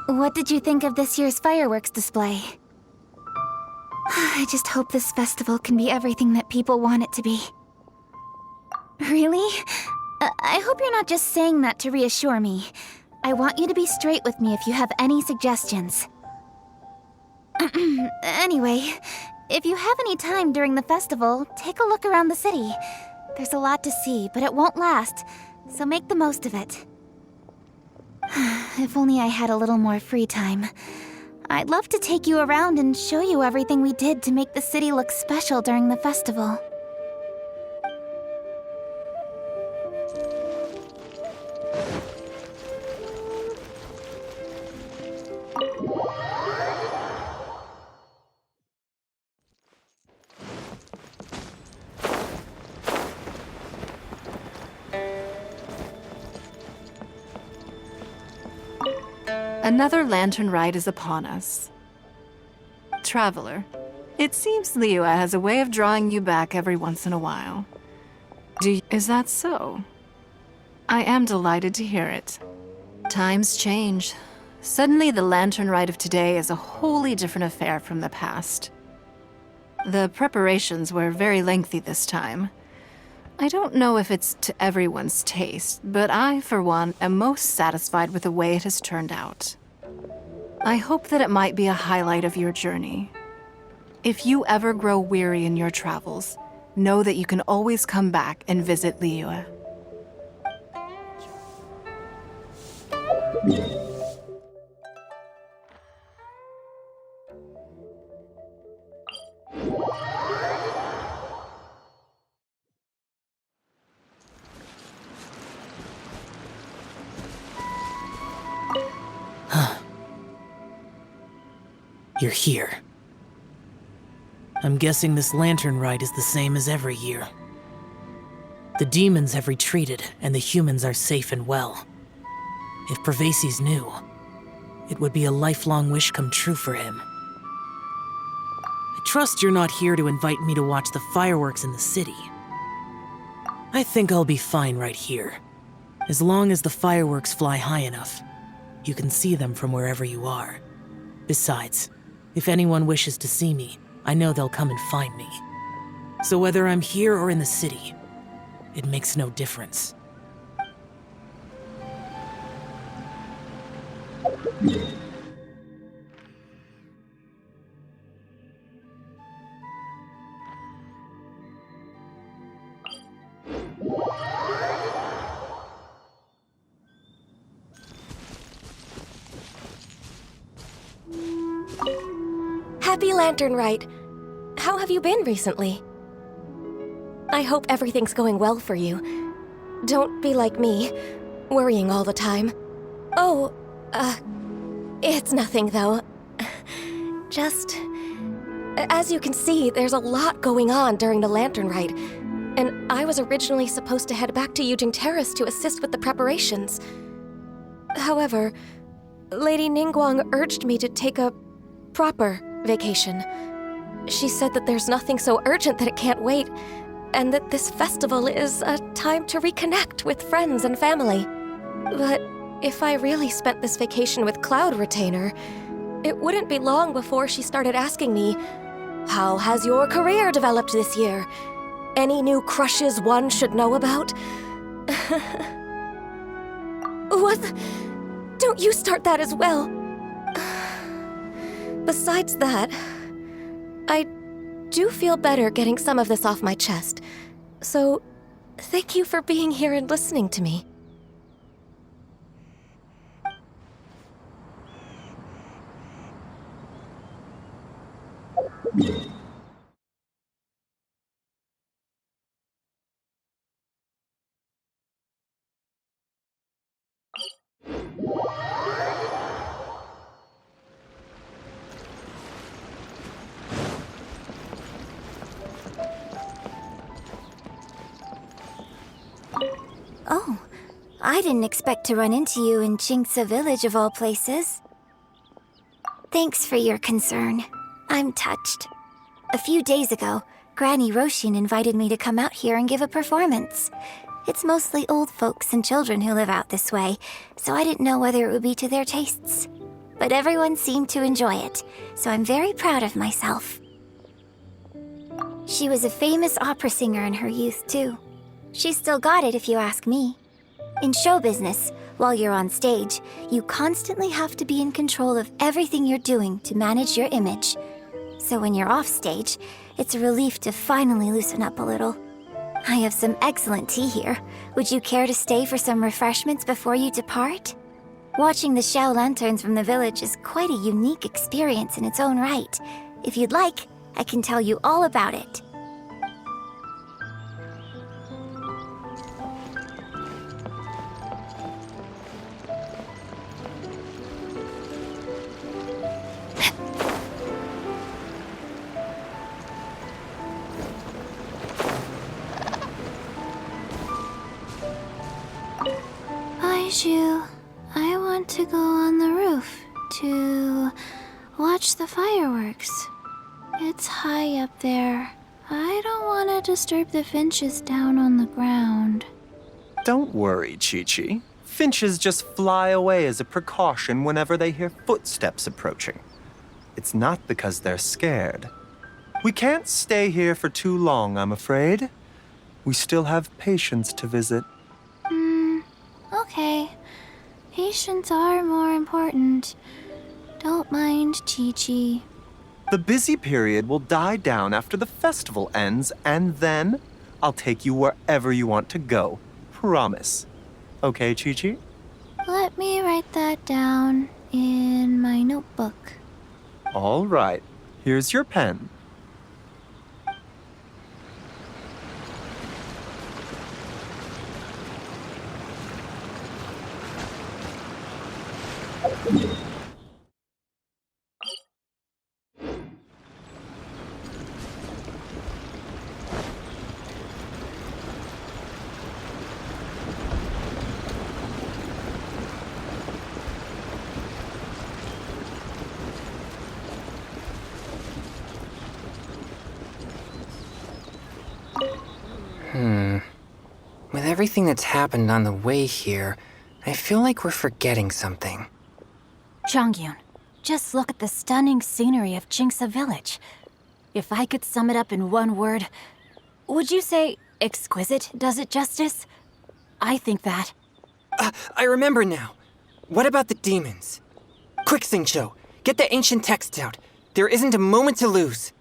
What did you think of this year's fireworks display? I just hope this festival can be everything that people want it to be. Really? I hope you're not just saying that to reassure me. I want you to be straight with me if you have any suggestions. Anyway, if you have any time during the festival, take a look around the city. There's a lot to see, but it won't last, so make the most of it. If only I had a little more free time. I'd love to take you around and show you everything we did to make the city look special during the festival. Another Lantern Rite is upon us. Traveler, it seems Liyue has a way of drawing you back every once in a while. Is that so? I am delighted to hear it. Times change. Suddenly the Lantern Rite of today is a wholly different affair from the past. The preparations were very lengthy this time. I don't know if it's to everyone's taste, but I, for one, am most satisfied with the way it has turned out. I hope that it might be a highlight of your journey. If you ever grow weary in your travels, know that you can always come back and visit Liyue. You're here. I'm guessing this Lantern Rite is the same as every year. The demons have retreated, and the humans are safe and well. If Pravesi's knew, it would be a lifelong wish come true for him. I trust you're not here to invite me to watch the fireworks in the city. I think I'll be fine right here. As long as the fireworks fly high enough, you can see them from wherever you are. Besides, if anyone wishes to see me, I know they'll come and find me. So whether I'm here or in the city, it makes no difference. Happy Lantern Rite. How have you been recently? I hope everything's going well for you. Don't be like me, worrying all the time. Oh, it's nothing though. Just, as you can see, there's a lot going on during the Lantern Rite, and I was originally supposed to head back to Yujing Terrace to assist with the preparations. However, Lady Ningguang urged me to take a proper vacation. She said that there's nothing so urgent that it can't wait, and that this festival is a time to reconnect with friends and family. But if I really spent this vacation with Cloud Retainer, it wouldn't be long before she started asking me, "How has your career developed this year? Any new crushes one should know about?" What? Don't you start that as well. Besides that, I do feel better getting some of this off my chest. So, thank you for being here and listening to me. Oh, I didn't expect to run into you in Jingsa Village of all places. Thanks for your concern. I'm touched. A few days ago, Granny Roshin invited me to come out here and give a performance. It's mostly old folks and children who live out this way, so I didn't know whether it would be to their tastes. But everyone seemed to enjoy it, so I'm very proud of myself. She was a famous opera singer in her youth, too. She's still got it if you ask me. In show business, while you're on stage, you constantly have to be in control of everything you're doing to manage your image. So when you're off stage, it's a relief to finally loosen up a little. I have some excellent tea here. Would you care to stay for some refreshments before you depart? Watching the show lanterns from the village is quite a unique experience in its own right. If you'd like, I can tell you all about it. I want to go on the roof to watch the fireworks. It's high up there. I don't want to disturb the finches down on the ground. Don't worry, Chi-Chi. Finches just fly away as a precaution whenever they hear footsteps approaching. It's not because they're scared. We can't stay here for too long, I'm afraid. We still have patients to visit. Okay. Patients are more important. Don't mind, Chi-Chi. The busy period will die down after the festival ends, and then I'll take you wherever you want to go. Promise. Okay, Chi-Chi? Let me write that down in my notebook. All right. Here's your pen. With everything that's happened on the way here, I feel like we're forgetting something. Chongyun, just look at the stunning scenery of Jingsa Village. If I could sum it up in one word, would you say exquisite does it justice? I think that. I remember now. What about the demons? Quick, Xingqiu, get the ancient texts out. There isn't a moment to lose.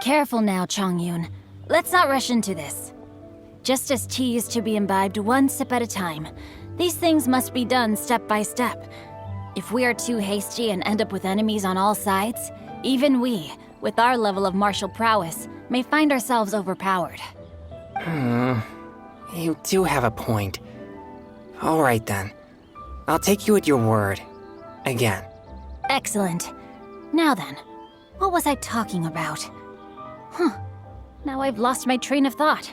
Careful now, Chongyun. Let's not rush into this. Justice tea is to be imbibed one sip at a time. These things must be done step by step. If we are too hasty and end up with enemies on all sides, even we, with our level of martial prowess, may find ourselves overpowered. You do have a point. All right then. I'll take you at your word. Again. Excellent. Now then, what was I talking about? Now I've lost my train of thought.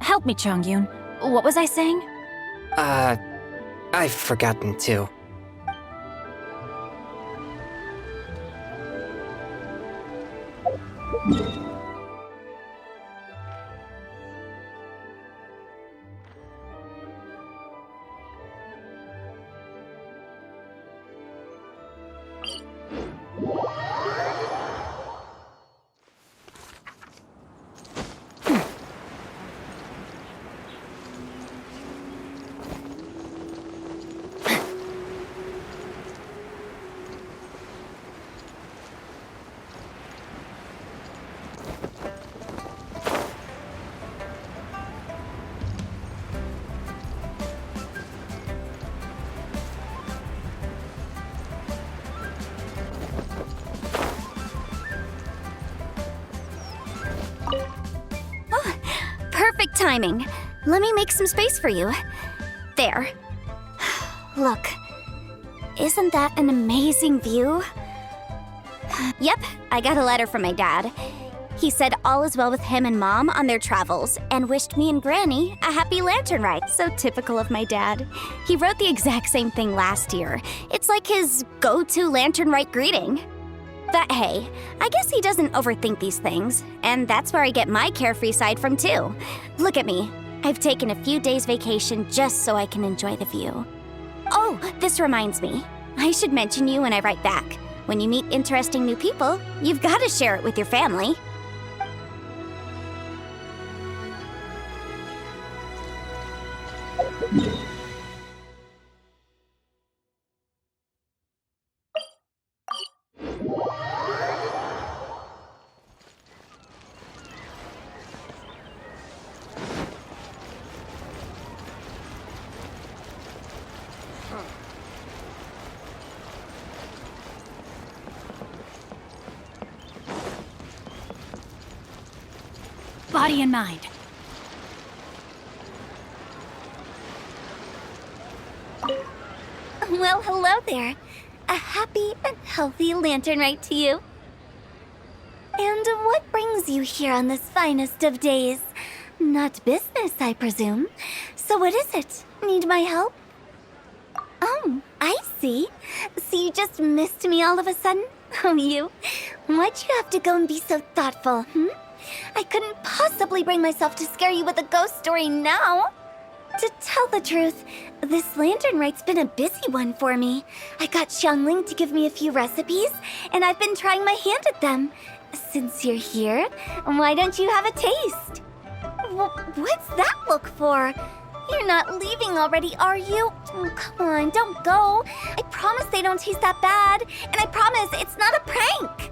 Help me, Chongyun. What was I saying? I've forgotten too. Perfect timing. Let me make some space for you. There. Look. Isn't that an amazing view? Yep, I got a letter from my dad. He said all is well with him and Mom on their travels and wished me and Granny a happy Lantern Rite. So typical of my dad. He wrote the exact same thing last year. It's like his go-to Lantern Rite greeting. But hey, I guess he doesn't overthink these things, and that's where I get my carefree side from too. Look at me. I've taken a few days vacation just so I can enjoy the view. Oh, this reminds me. I should mention you when I write back. When you meet interesting new people, you've got to share it with your family. Body and mind. Well, hello there. A happy and healthy Lantern Rite to you. And what brings you here on this finest of days? Not business, I presume. So what is it? Need my help? Oh, I see. So you just missed me all of a sudden? Oh, you? Why'd you have to go and be so thoughtful, I couldn't possibly bring myself to scare you with a ghost story now. To tell the truth, this Lantern Rite's been a busy one for me. I got Xiangling to give me a few recipes, and I've been trying my hand at them. Since you're here, why don't you have a taste? What's that look for? You're not leaving already, are you? Oh, come on, don't go. I promise they don't taste that bad, and I promise it's not a prank.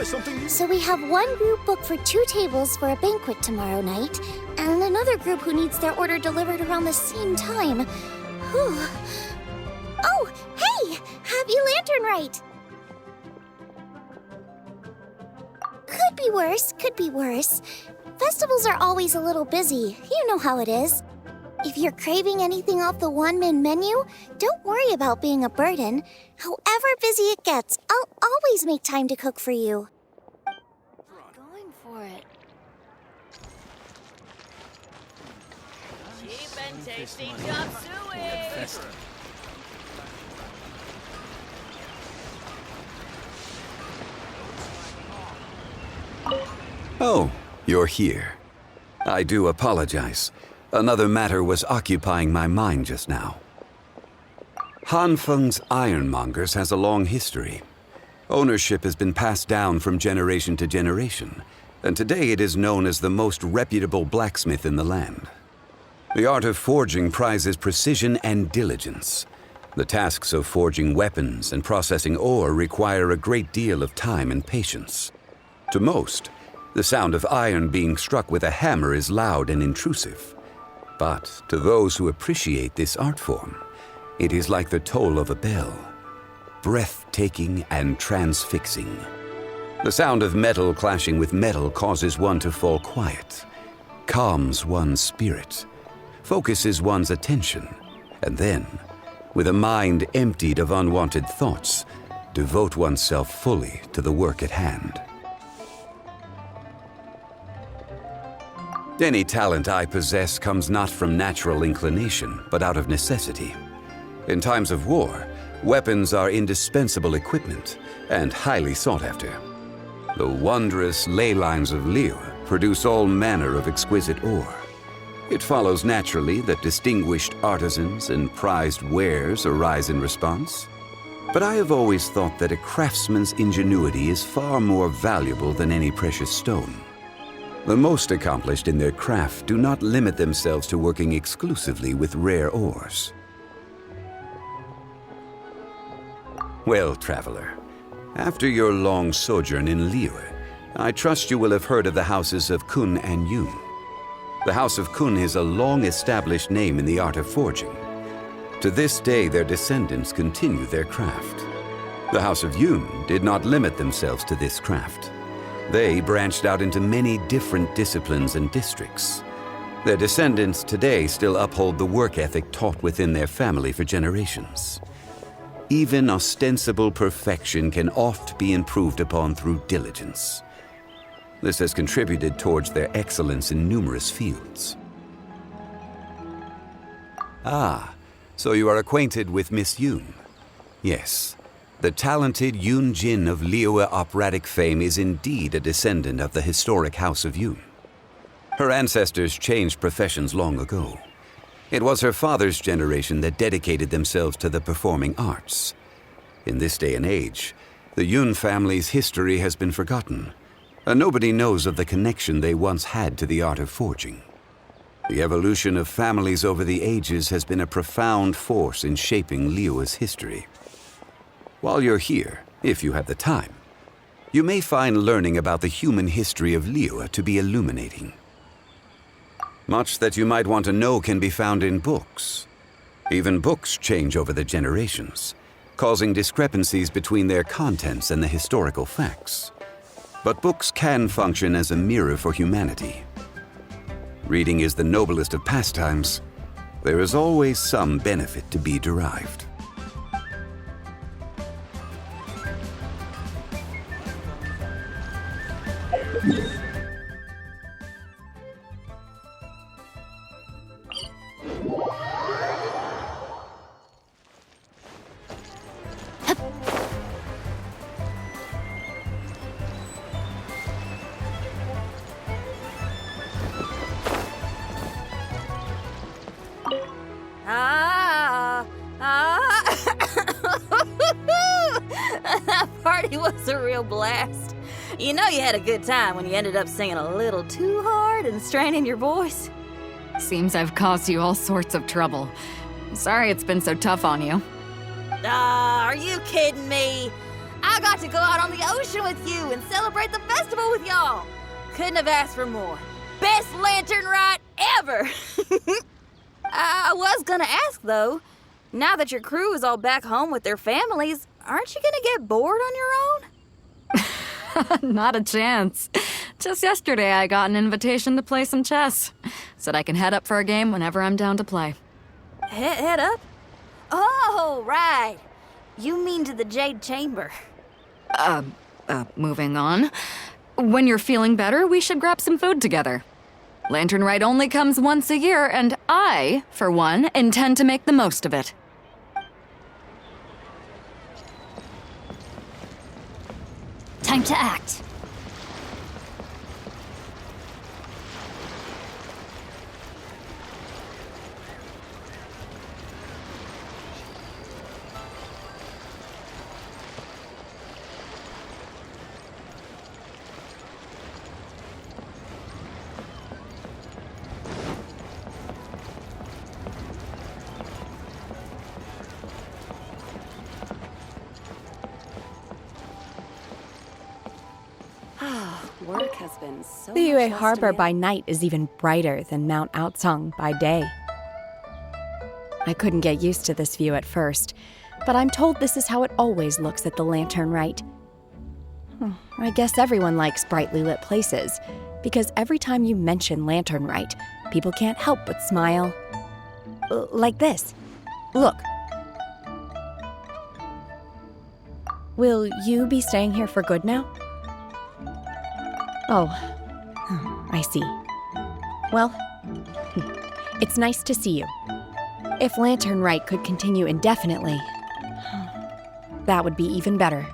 Okay, so we have one group booked for 2 tables for a banquet tomorrow night, and another group who needs their order delivered around the same time. Whew. Oh, hey! Happy Lantern Rite! Could be worse, could be worse. Festivals are always a little busy, you know how it is. If you're craving anything off the one-man menu, don't worry about being a burden. However busy it gets, I'll always make time to cook for you. Going for it. Cheap and tasty chop suey! Oh, you're here. I do apologize. Another matter was occupying my mind just now. Hanfeng's Ironmongers has a long history. Ownership has been passed down from generation to generation, and today it is known as the most reputable blacksmith in the land. The art of forging prizes precision and diligence. The tasks of forging weapons and processing ore require a great deal of time and patience. To most, the sound of iron being struck with a hammer is loud and intrusive. But to those who appreciate this art form, it is like the toll of a bell, breathtaking and transfixing. The sound of metal clashing with metal causes one to fall quiet, calms one's spirit, focuses one's attention, and then, with a mind emptied of unwanted thoughts, devote oneself fully to the work at hand. Any talent I possess comes not from natural inclination, but out of necessity. In times of war, weapons are indispensable equipment and highly sought after. The wondrous ley lines of Liyue produce all manner of exquisite ore. It follows naturally that distinguished artisans and prized wares arise in response. But I have always thought that a craftsman's ingenuity is far more valuable than any precious stone. The most accomplished in their craft do not limit themselves to working exclusively with rare ores. Well, traveler, after your long sojourn in Liyue, I trust you will have heard of the houses of Kun and Yun. The House of Kun is a long-established name in the art of forging. To this day, their descendants continue their craft. The House of Yun did not limit themselves to this craft. They branched out into many different disciplines and districts. Their descendants today still uphold the work ethic taught within their family for generations. Even ostensible perfection can oft be improved upon through diligence. This has contributed towards their excellence in numerous fields. Ah, so you are acquainted with Miss Yoon. Yes, the talented Yoon Jin of Liyue operatic fame is indeed a descendant of the historic House of Yoon. Her ancestors changed professions long ago. It was her father's generation that dedicated themselves to the performing arts. In this day and age, the Yoon family's history has been forgotten, and nobody knows of the connection they once had to the art of forging. The evolution of families over the ages has been a profound force in shaping Liyue's history. While you're here, if you have the time, you may find learning about the human history of Liyue to be illuminating. Much that you might want to know can be found in books. Even books change over the generations, causing discrepancies between their contents and the historical facts. But books can function as a mirror for humanity. Reading is the noblest of pastimes. There is always some benefit to be derived. That party was a real blast. You know you had a good time when you ended up singing a little too hard and straining your voice. Seems I've caused you all sorts of trouble. Sorry it's been so tough on you. Are you kidding me? I got to go out on the ocean with you and celebrate the festival with y'all. Couldn't have asked for more. Best Lantern Rite ever! I was gonna ask, though, now that your crew is all back home with their families, aren't you gonna get bored on your own? Not a chance. Just yesterday I got an invitation to play some chess. Said I can head up for a game whenever I'm down to play. Head up? Oh, right. You mean to the Jade Chamber. Moving on. When you're feeling better, we should grab some food together. Lantern Rite only comes once a year, and I, for one, intend to make the most of it. Time to act. Liyue Harbor by night is even brighter than Mount Aocang by day. I couldn't get used to this view at first, but I'm told this is how it always looks at the Lantern Rite. I guess everyone likes brightly lit places, because every time you mention Lantern Rite, people can't help but smile. Like this. Look. Will you be staying here for good now? Oh, I see. Well, it's nice to see you. If Lantern Rite could continue indefinitely, that would be even better.